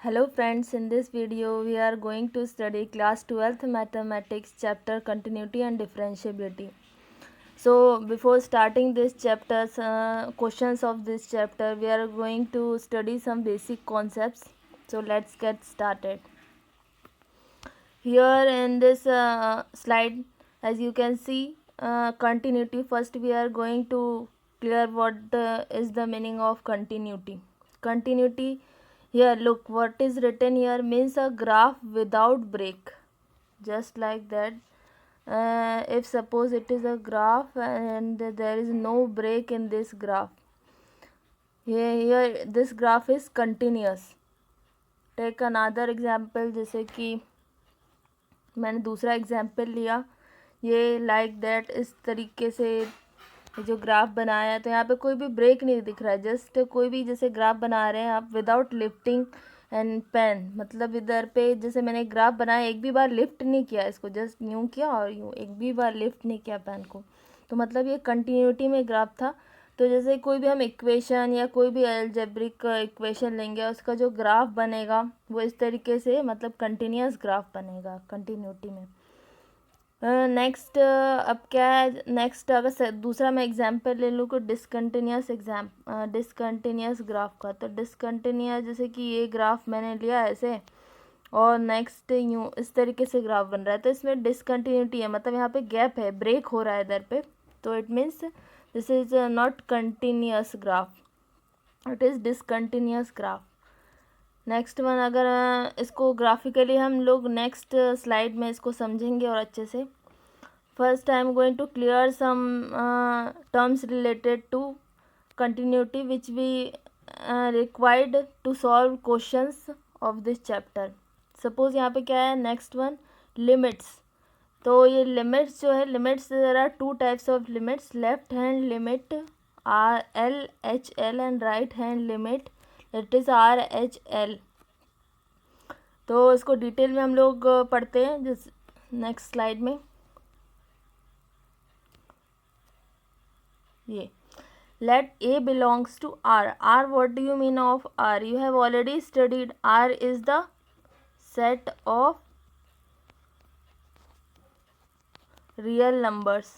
Hello friends, in this video we are going to study class 12th mathematics chapter continuity and differentiability. So before starting this chapters questions of this chapter, we are going to study some basic concepts. So let's get started. Here in this slide, as you can see, continuity. First we are going to clear what is the meaning of continuity. Continuity, here look, what is written here means a graph without break, just like that. If suppose it is a graph and there is no break in this graph, here this graph is continuous. Take another example, जैसे कि मैंने दूसरा example लिया, ये like that, इस तरीके से जो ग्राफ बनाया है, तो यहाँ पे कोई भी ब्रेक नहीं दिख रहा है, जस्ट कोई भी जैसे ग्राफ बना रहे हैं आप विदाउट लिफ्टिंग एंड पेन, मतलब इधर पे जैसे मैंने ग्राफ बनाया, एक भी बार लिफ्ट नहीं किया इसको, जस्ट यूँ किया और यूँ, एक भी बार लिफ्ट नहीं किया पेन को, तो मतलब ये कंटिन्यूटी में ग्राफ था। तो जैसे कोई भी हम इक्वेशन या कोई भी अलजेब्रिक इक्वेशन लेंगे, उसका जो ग्राफ बनेगा वो इस तरीके से, मतलब कंटिन्यूस ग्राफ बनेगा कंटिन्यूटी में। नेक्स्ट अब क्या है, नेक्स्ट अगर दूसरा मैं एग्जांपल ले लूँ, को डिसकंटिन्यूस ग्राफ का, तो डिसकंटिन्यूस जैसे कि ये ग्राफ मैंने लिया ऐसे, और नेक्स्ट यूँ इस तरीके से ग्राफ बन रहा है, तो इसमें डिसकंटिन्यूटी है, मतलब यहाँ पे गैप है, ब्रेक हो रहा है इधर पे, तो it means this is not continuous graph, it is discontinuous graph. Next one, अगर इसको ग्राफिकली हम लोग नेक्स्ट स्लाइड में इसको समझेंगे और अच्छे से। First I am going to clear some terms related to continuity which we required to solve questions of this chapter. Suppose यहाँ पे क्या है, नेक्स्ट वन लिमिट्स, तो ये लिमिट्स जो है, limits there are two types of limits, left hand limit RLHL and right hand limit it is RHL। तो इसको डिटेल में हम लोग पढ़ते हैं जिस नेक्स्ट स्लाइड में। ये let A belongs to R. R, what do you mean of R? You have already studied R is the set of real numbers.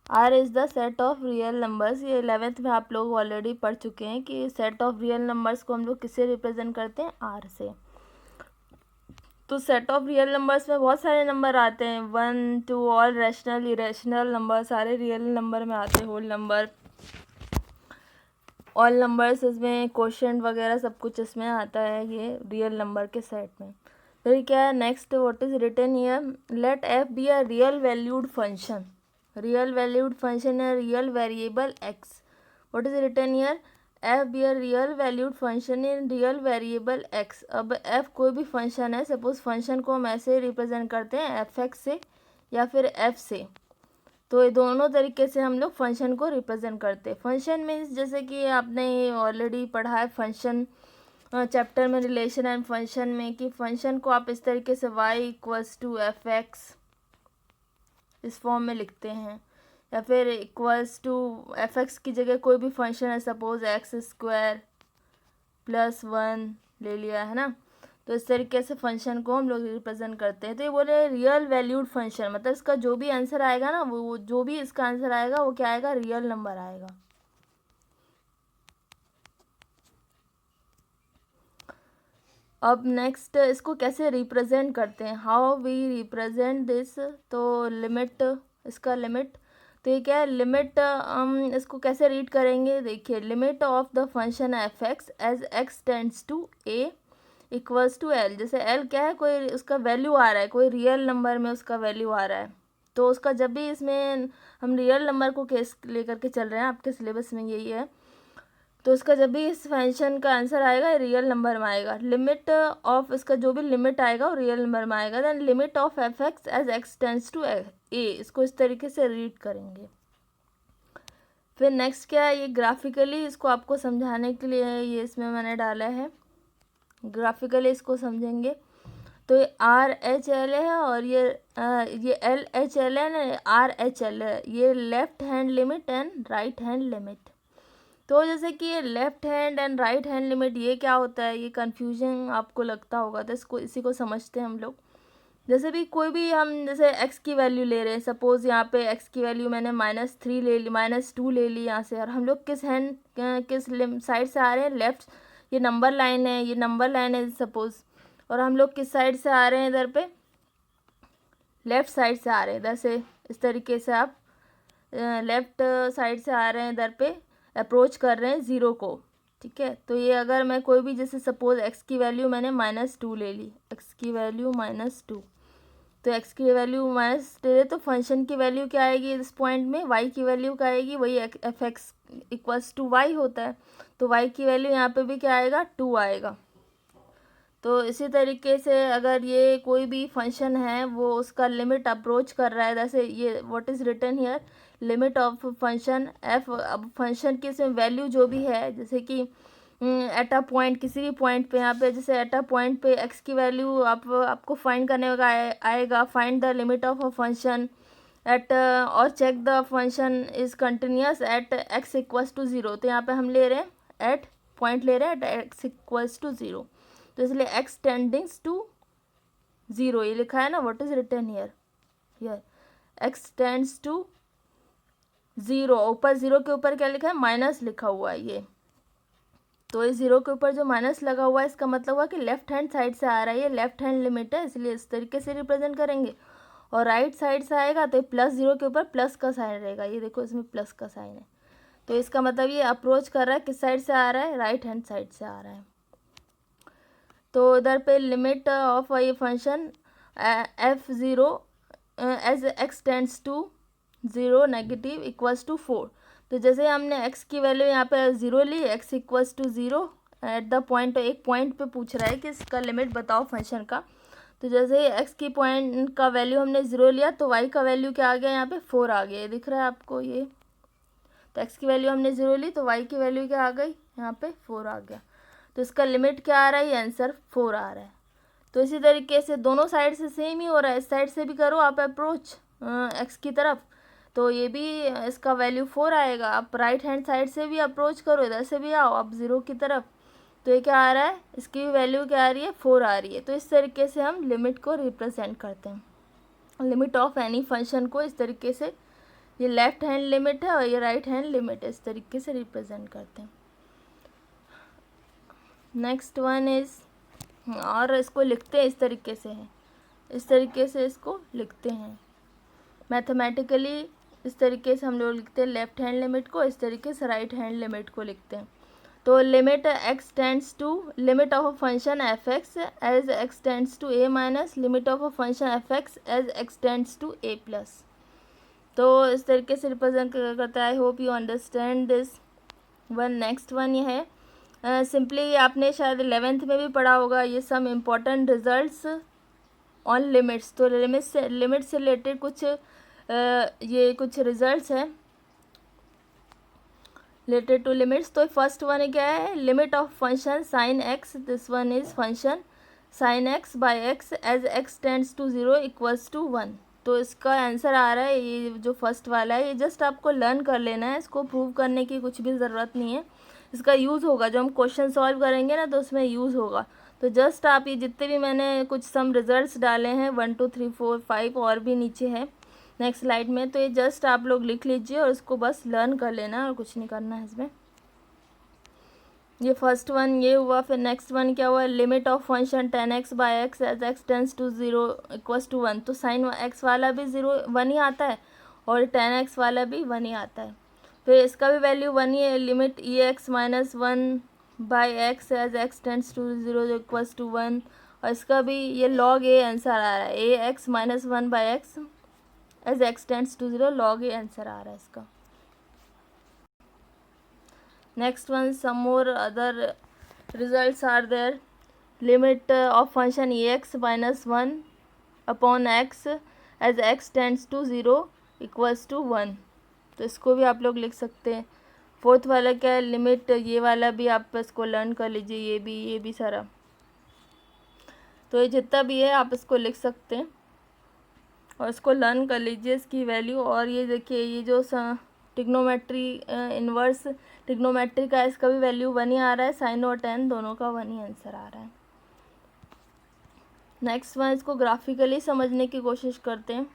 R is the set of real numbers. ये 11th में आप लोग already पढ़ चुके हैं कि set of real numbers को हम लोग किससे रिप्रेजेंट करते हैं, R से। तो सेट ऑफ रियल नंबर्स में बहुत सारे नंबर आते हैं, 1 2 ऑल रैशनल इरेशनल नंबर सारे रियल नंबर में आते हैं, होल नंबर, ऑल नंबर्स, इसमें क्वोशिएंट वगैरह सब कुछ इसमें आता है, ये रियल नंबर के सेट में। फिर क्या है next, what is written here, let F be a real valued function, real valued function है real variable X. What is written here, F be a real valued function in real variable X. अब F कोई भी function है, suppose function को हम ऐसे represent करते हैं एफ एक्स से या फिर एफ से, तो ये दोनों तरीके से हम लोग फंक्शन को रिप्रेजेंट करते हैं। फंक्शन मीन्स जैसे कि आपने ऑलरेडी पढ़ा है फंक्शन चैप्टर में, रिलेशन एंड फंक्शन में, कि फंक्शन को आप इस तरीके से y equals to f x इस फॉर्म में लिखते हैं, या फिर इक्वल्स टू एफ एक्स की जगह कोई भी फंक्शन है, सपोज एक्स स्क्वायर प्लस 1 ले लिया है ना, तो इस तरीके से फंक्शन को हम लोग रिप्रेजेंट करते हैं। तो ये बोले रियल वैल्यूड फंक्शन, मतलब इसका जो भी आंसर आएगा ना, वो जो भी इसका आंसर आएगा वो क्या आएगा, रियल नंबर आएगा। अब नेक्स्ट इसको कैसे रिप्रेजेंट करते हैं, हाउ वी रिप्रेजेंट दिस, तो लिमिट, इसका लिमिट, तो ये क्या है लिमिट, हम इसको कैसे रीड करेंगे, देखिए limit of the function f x as x tends to a equals to l. जैसे एल क्या है, कोई उसका वैल्यू आ रहा है, कोई रियल नंबर में उसका वैल्यू आ रहा है, तो उसका जब भी इसमें हम रियल नंबर को केस लेकर के चल रहे हैं, आपके सिलेबस में यही है, तो उसका जब भी इस फंक्शन का आंसर आएगा रियल नंबर में आएगा। लिमिट ऑफ इसका जो भी लिमिट आएगा वो रियल नंबर में आएगा। Then limit of F x as x tends to A, इसको इस तरीके से रीड करेंगे। फिर नेक्स्ट क्या है, ये ग्राफिकली इसको आपको समझाने के लिए ये इसमें मैंने डाला है, ग्राफिकली इसको समझेंगे। तो ये RHL है और ये LHL है ना, RHL है, ये left hand limit and right hand limit. तो जैसे कि ये left hand and right hand limit ये क्या होता है, ये कन्फ्यूजन आपको लगता होगा, तो इसी को समझते हैं हम लोग। जैसे भी कोई भी हम जैसे x की वैल्यू ले रहे हैं, सपोज़ यहाँ पे x की वैल्यू मैंने -3 ले ली, -2 ले ली यहाँ से, और हम लोग किस साइड से आ रहे हैं, लेफ्ट, ये नंबर लाइन है, ये नंबर लाइन है सपोज़, और हम लोग किस साइड से आ रहे हैं, इधर पे लेफ़्ट साइड से आ रहे हैं, इधर से इस तरीके से आप लेफ़्ट साइड से आ रहे हैं, इधर पे अप्रोच कर रहे हैं ज़ीरो को, ठीक है। तो ये अगर मैं कोई भी जैसे सपोज़ x की वैल्यू मैंने -2 ले ली, x की वैल्यू -2, तो x की वैल्यू -2 तो फंक्शन की वैल्यू क्या आएगी इस पॉइंट में, y की वैल्यू क्या आएगी, वही f(x) = y होता है, तो y की वैल्यू यहाँ पे भी क्या आएगा, 2 आएगा। तो इसी तरीके से अगर ये कोई भी फंक्शन है वो उसका लिमिट अप्रोच कर रहा है, जैसे ये what is written here, limit of function f, अब फंक्शन की इसमें वैल्यू जो भी है, जैसे कि एट अ पॉइंट, किसी भी पॉइंट पे, यहाँ पे जैसे एट अ पॉइंट पे x की वैल्यू आपको फाइंड करने का आएगा, find the limit of a function at और check the function is continuous at x = 0। तो यहाँ पे हम ले रहे हैं एट पॉइंट, ले रहे हैं एट x = 0, तो इसलिए x टेंडिंग्स टू 0 ये लिखा है ना, what is written here x tends to 0, ऊपर 0 के ऊपर क्या लिखा है, माइनस लिखा हुआ है ये, तो इस 0 के ऊपर जो माइनस लगा हुआ है इसका मतलब हुआ कि लेफ्ट हैंड साइड से आ रहा है, ये लेफ्ट हैंड लिमिट है, इसलिए इस तरीके से रिप्रेजेंट करेंगे। और राइट साइड से आएगा तो +0 के ऊपर प्लस का साइन रहेगा, ये देखो इसमें प्लस का साइन है, तो इसका मतलब ये अप्रोच कर रहा है, किस साइड से आ रहा है, राइट हैंड साइड से आ रहा है। तो इधर पे लिमिट ऑफ ये function f(0) as x tends to 0 negative = 4। तो जैसे हमने x की वैल्यू यहाँ पे 0 ली, x = 0 एट द पॉइंट, एक पॉइंट पे पूछ रहा है कि इसका लिमिट बताओ फंक्शन का। तो जैसे ही x की पॉइंट का वैल्यू हमने 0 लिया तो y का वैल्यू क्या आ गया, यहाँ पे 4 आ गया, दिख रहा है आपको ये। तो x की वैल्यू हमने 0 ली तो y की वैल्यू क्या आ गई, यहाँ पे 4 आ गया, तो इसका लिमिट क्या आ रहा है, ये आंसर 4 आ रहा है। तो इसी तरीके से दोनों साइड से सेम ही हो रहा है, इस साइड से भी करो आप अप्रोच x की तरफ, तो ये भी इसका वैल्यू 4 आएगा। आप राइट हैंड साइड से भी अप्रोच करो, इधर से भी आओ आप 0 की तरफ, तो ये क्या आ रहा है, इसकी वैल्यू क्या आ रही है, 4 आ रही है। तो इस तरीके से हम लिमिट को रिप्रेजेंट करते हैं, लिमिट ऑफ एनी फंक्शन को इस तरीके से, ये लेफ्ट हैंड लिमिट है और ये राइट हैंड लिमिट है, इस तरीके से रिप्रेजेंट करते हैं। नेक्स्ट वन इज़, और इसको लिखते हैं इस तरीके से है, इस तरीके से इसको लिखते हैं मैथमेटिकली, इस तरीके से हम लोग लिखते हैं लेफ्ट हैंड लिमिट को, इस तरीके से राइट हैंड लिमिट को लिखते हैं। तो limit x tends to, limit of a function f(x) as x tends to a minus limit of a function f(x) as x tends to a plus. तो इस तरीके से रिप्रेजेंट करता है। I hope you understand this one. Next one ये है, simply आपने शायद 11th में भी पढ़ा होगा, ये some important results on limits. तो लिमिट से रिलेटेड कुछ ये कुछ रिजल्ट्स हैं रिलेटेड टू लिमिट्स। तो फर्स्ट वन क्या है, limit of function sine x, this one is function sine x by x as x tends to 0 = 1। तो इसका आंसर आ रहा है, ये जो फर्स्ट वाला है, ये जस्ट आपको लर्न कर लेना है, इसको प्रूव करने की कुछ भी ज़रूरत नहीं है, इसका यूज़ होगा जब हम क्वेश्चन सॉल्व करेंगे ना, तो उसमें यूज़ होगा। तो जस्ट आप ये जितने भी मैंने कुछ सम रिजल्ट्स डाले हैं 1 2 3 4 5 और भी नीचे है नेक्स्ट स्लाइड में, तो ये जस्ट आप लोग लिख लीजिए और इसको बस लर्न कर लेना और कुछ नहीं करना है इसमें। ये फर्स्ट वन ये हुआ। फिर नेक्स्ट वन क्या हुआ, limit of function tan x by x as x tends to 0 = 1। तो साइन x वाला भी 1 ही आता है और tan x वाला भी 1 ही आता है। फिर इसका भी वैल्यू 1 ही है, limit e(x - 1 by x as x tends to 0 = 1, और इसका भी ये log a आंसर आ रहा है, a(x - 1 by x as x tends to 0 log a answer आ रहा है इसका। Next one, some more other results are there, limit of function e(x - 1 upon x as x tends to 0 = 1। तो इसको भी आप लोग लिख सकते हैं। फोर्थ वाला क्या है, लिमिट, ये वाला भी आप इसको लर्न कर लीजिए, ये भी सारा, तो ये जितना भी है आप इसको लिख सकते हैं और इसको लर्न कर लीजिए इसकी वैल्यू। और ये देखिए, ये जो ट्रिग्नोमेट्री इन्वर्स ट्रिग्नोमेट्री का इसका भी वैल्यू 1 ही आ रहा है, साइन और टेन दोनों का 1 ही आंसर आ रहा है। नेक्स्ट वन, इसको ग्राफिकली समझने की कोशिश करते हैं।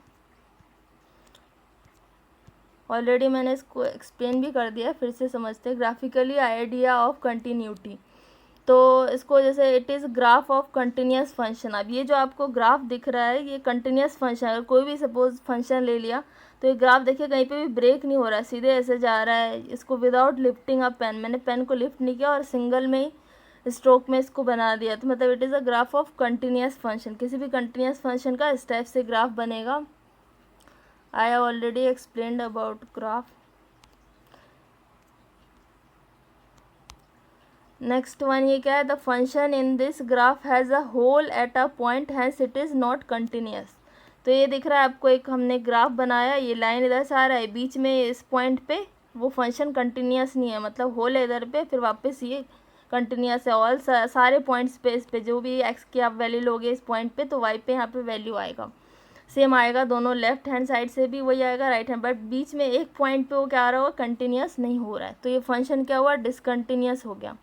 ऑलरेडी मैंने इसको एक्सप्लेन भी कर दिया, फिर से समझते हैं। ग्राफिकली आइडिया ऑफ कंटिन्यूटी, तो इसको जैसे it is graph of continuous function. अब ये जो आपको ग्राफ दिख रहा है ये कंटिन्यूस फंक्शन, अगर कोई भी सपोज फंक्शन ले लिया तो ये ग्राफ देखिए कहीं पे भी ब्रेक नहीं हो रहा है, सीधे ऐसे जा रहा है। इसको विदाउट लिफ्टिंग अ पेन, मैंने पेन को लिफ्ट नहीं किया और सिंगल में ही स्ट्रोक में इसको बना दिया, तो मतलब it is a graph of continuous function. किसी भी कंटिन्यूस फंक्शन का इस टाइप से ग्राफ बनेगा। I have already explained about graph. Next one ये क्या है, the function in this graph has a hole at a point hence it is not continuous. तो ये दिख रहा है आपको, एक हमने ग्राफ बनाया, ये लाइन इधर से आ रहा है, बीच में इस पॉइंट पे वो फंक्शन कंटिन्यूस नहीं है, मतलब होल है इधर पे, फिर वापस ये कंटिन्यूस है। ऑल सारे पॉइंट्स पे, इस पे जो भी एक्स की आप वैल्यू लोगे इस पॉइंट पे, तो वाई पे यहाँ पे वैल्यू आएगा, सेम आएगा। दोनों लेफ्ट हैंड साइड से भी वही आएगा, राइट हैंड, बट बीच में एक पॉइंट पे वो क्या आ रहा होगा, कंटिन्यूस नहीं हो रहा है, तो ये फंक्शन क्या हुआ, डिसकंटिन्यूस हो गया।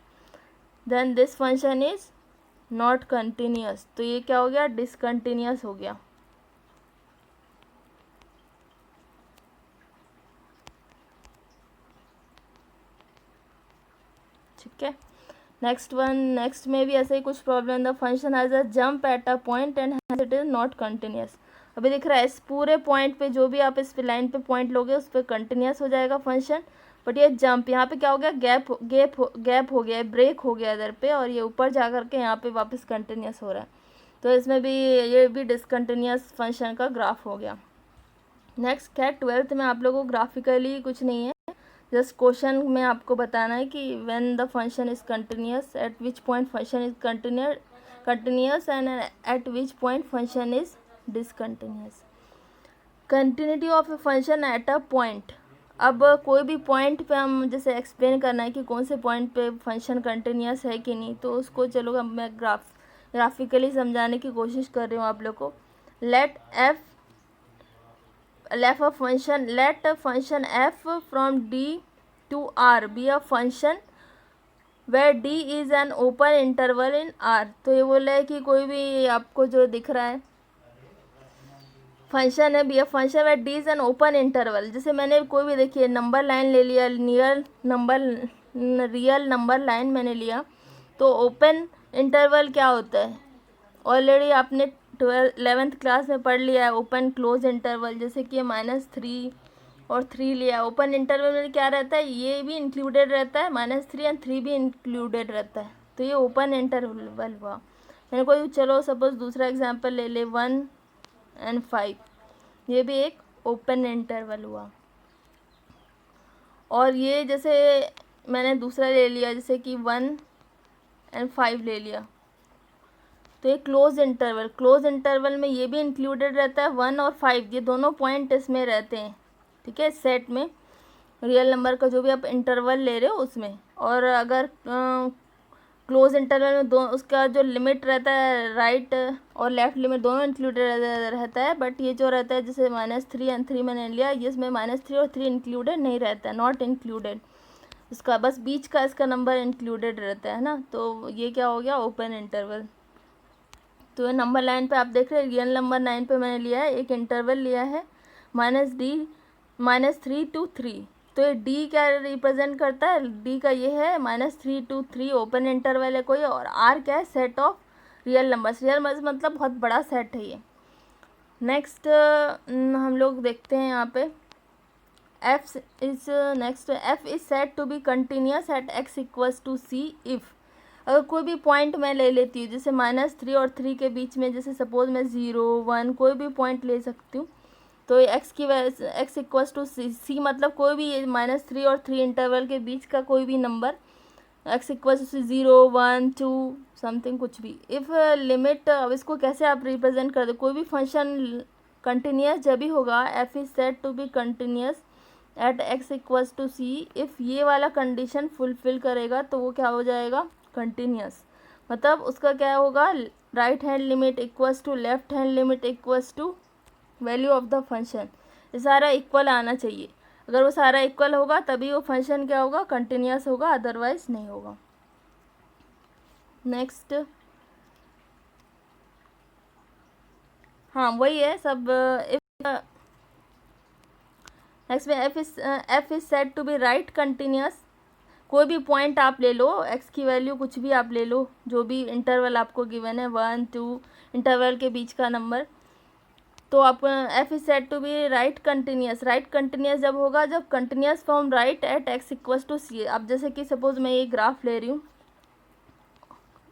Then this function is not continuous, तो ये क्या हो गया, डिसकंटिन्यूस हो गया। ठीक है। नेक्स्ट वन, नेक्स्ट में भी ऐसे ही कुछ problem, the function has a jump eight a point and has it is not continuous. अभी दिख रहा है इस पूरे पॉइंट पे जो भी आप इस लाइन पे पॉइंट लोगे उस पर कंटिन्यूस हो जाएगा फंक्शन, बट ये जंप यहाँ पे क्या हो गया, गैप हो गया, ब्रेक हो गया इधर पे, और ये ऊपर जा कर के यहाँ पे वापस कंटिन्यूस हो रहा है, तो इसमें भी ये भी डिसकंटिन्यूस फंक्शन का ग्राफ हो गया। नेक्स्ट क्या, 12th में आप लोगों को ग्राफिकली कुछ नहीं है, जस्ट क्वेश्चन में आपको बताना है कि when the function is continuous, eight which point function is continuous and eight which point function is discontinuous. Continuity of a function at a point, अब कोई भी पॉइंट पे हम जैसे एक्सप्लेन करना है कि कौन से पॉइंट पे फंक्शन कंटिन्यूस है कि नहीं, तो उसको चलो मैं ग्राफिकली समझाने की कोशिश कर रही हूँ आप लोग को। Let a function f from d to r be a function where d is an open interval in r। तो ये बोला है कि कोई भी आपको जो दिख रहा है फंक्शन है, be a function where D is an open interval. जैसे मैंने कोई भी देखिए नंबर लाइन ले लिया, रियल नंबर लाइन मैंने लिया, तो ओपन इंटरवल क्या होता है, ऑलरेडी आपने 11th क्लास में पढ़ लिया है, ओपन क्लोज इंटरवल। जैसे कि -3 और 3 लिया, ओपन इंटरवल में क्या रहता है, ये भी इंक्लूडेड रहता है, -3 एंड 3 भी इंक्लूडेड रहता है, तो ये ओपन इंटरवल हुआ। मैंने कोई चलो सपोज दूसरा एग्जांपल ले ले, 1 and 5, ये भी एक ओपन इंटरवल हुआ। और ये जैसे मैंने दूसरा ले लिया, जैसे कि 1 and 5 ले लिया, तो ये क्लोज इंटरवल में ये भी इंक्लूडेड रहता है, 1 और 5 ये दोनों पॉइंट इसमें रहते हैं। ठीक है, सेट में रियल नंबर का जो भी आप इंटरवल ले रहे हो उसमें। और अगर क्लोज इंटरवल में दो उसका जो लिमिट रहता है, राइट और लेफ्ट लिमिट दोनों इंक्लूडेड रहता है, बट ये जो रहता है जैसे -3 एंड 3 मैंने लिया, इसमें -3 और 3 इंक्लूडेड नहीं रहता है, नॉट इंक्लूडेड, उसका बस बीच का इसका नंबर इंक्लूडेड रहता है ना, तो ये क्या हो गया, ओपन इंटरवल। तो ये नंबर लाइन पे आप देख रहे हैं, रियल नंबर लाइन पे मैंने लिया है, एक इंटरवल लिया है -3 to 3, तो ये डी क्या रिप्रेजेंट करता है, डी का ये है -3 to 3 ओपन इंटरवल है कोई, और आर क्या है, set of real numbers. Real numbers मतलब बहुत बड़ा सेट है ये। नेक्स्ट हम लोग देखते हैं यहाँ पे f is set to be continuous at x equals to c if. अगर कोई भी पॉइंट मैं ले लेती हूँ, जैसे -3 और 3 के बीच में, जैसे सपोज मैं 0 1 कोई भी पॉइंट ले सकती हूँ, तो x इक्वल्स टू सी मतलब कोई भी -3 और 3 इंटरवल के बीच का कोई भी number, x equals to 0 1 2 something कुछ भी। इफ़ लिमिट, अब इसको कैसे आप रिप्रेजेंट कर दो, कोई भी फंक्शन कंटिन्यूस जब भी होगा, f is set to be continuous at x equals to c if ये वाला कंडीशन फुलफिल करेगा, तो वो क्या हो जाएगा, कंटिन्यूस। मतलब उसका क्या होगा, right hand limit equals to left hand limit equals to value of the function, ये सारा इक्वल आना चाहिए। अगर वो सारा इक्वल होगा तभी वो फंक्शन क्या होगा, कंटिन्यूस होगा, अदरवाइज नहीं होगा। नेक्स्ट, हाँ वही है सब। नेक्स्ट में f is said to be right continuous. कोई भी पॉइंट आप ले लो, एक्स की वैल्यू कुछ भी आप ले लो, जो भी इंटरवल आपको गिवन है 1 2 इंटरवल के बीच का नंबर, तो आप F is said to be right continuous. Right continuous जब होगा जब continuous form right at X equals to C. अब जैसे कि सपोज मैं ये ग्राफ ले रही हूँ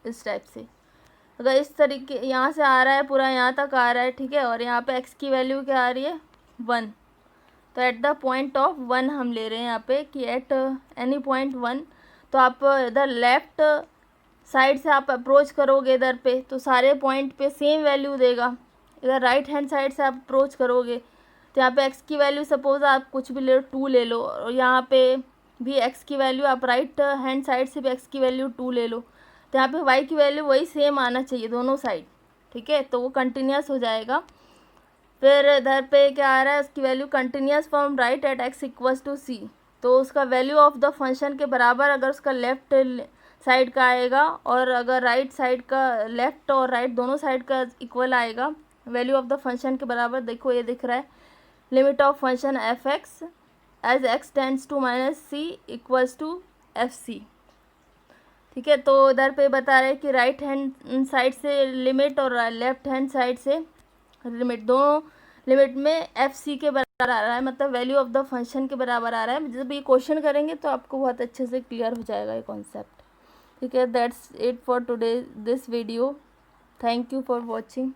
इस टाइप से, अगर इस तरीके यहाँ से आ रहा है पूरा यहाँ तक आ रहा है, ठीक है, और यहाँ पे एक्स की वैल्यू क्या आ रही है 1, तो एट द पॉइंट ऑफ 1 हम ले रहे हैं यहाँ पे कि एट एनी पॉइंट 1, तो आप इधर लेफ्ट साइड से आप अप्रोच करोगे इधर पे तो सारे पॉइंट पे सेम वैल्यू देगा। इधर राइट हैंड साइड से आप अप्रोच करोगे तो यहाँ पे एक्स की वैल्यू सपोज आप कुछ भी ले लो 2 ले लो, और यहाँ पे भी एक्स की वैल्यू आप राइट हैंड साइड से भी एक्स की वैल्यू 2 ले लो, तो यहाँ पे वाई की वैल्यू वही सेम आना चाहिए दोनों साइड, ठीक है, तो वो कंटिन्यूस हो जाएगा। फिर इधर पे क्या आ रहा है, उसकी value continuous from right at X equals to C, तो उसका वैल्यू ऑफ द फंक्शन के बराबर अगर उसका लेफ्ट साइड का आएगा और अगर राइट साइड का, लेफ्ट और राइट दोनों साइड का इक्वल आएगा, वैल्यू ऑफ द फंक्शन के बराबर, देखो ये दिख रहा है limit of function f x as x tends to minus c equals to f c, ठीक है। तो इधर पे बता रहे हैं कि राइट हैंड साइड से लिमिट और लेफ्ट हैंड साइड से लिमिट, दोनों लिमिट में एफ सी के बराबर आ रहा है, मतलब वैल्यू ऑफ द फंक्शन के बराबर आ रहा है। जब ये क्वेश्चन करेंगे तो आपको बहुत अच्छे से क्लियर हो जाएगा ये कॉन्सेप्ट, ठीक है। That's it for today this video, thank you for watching.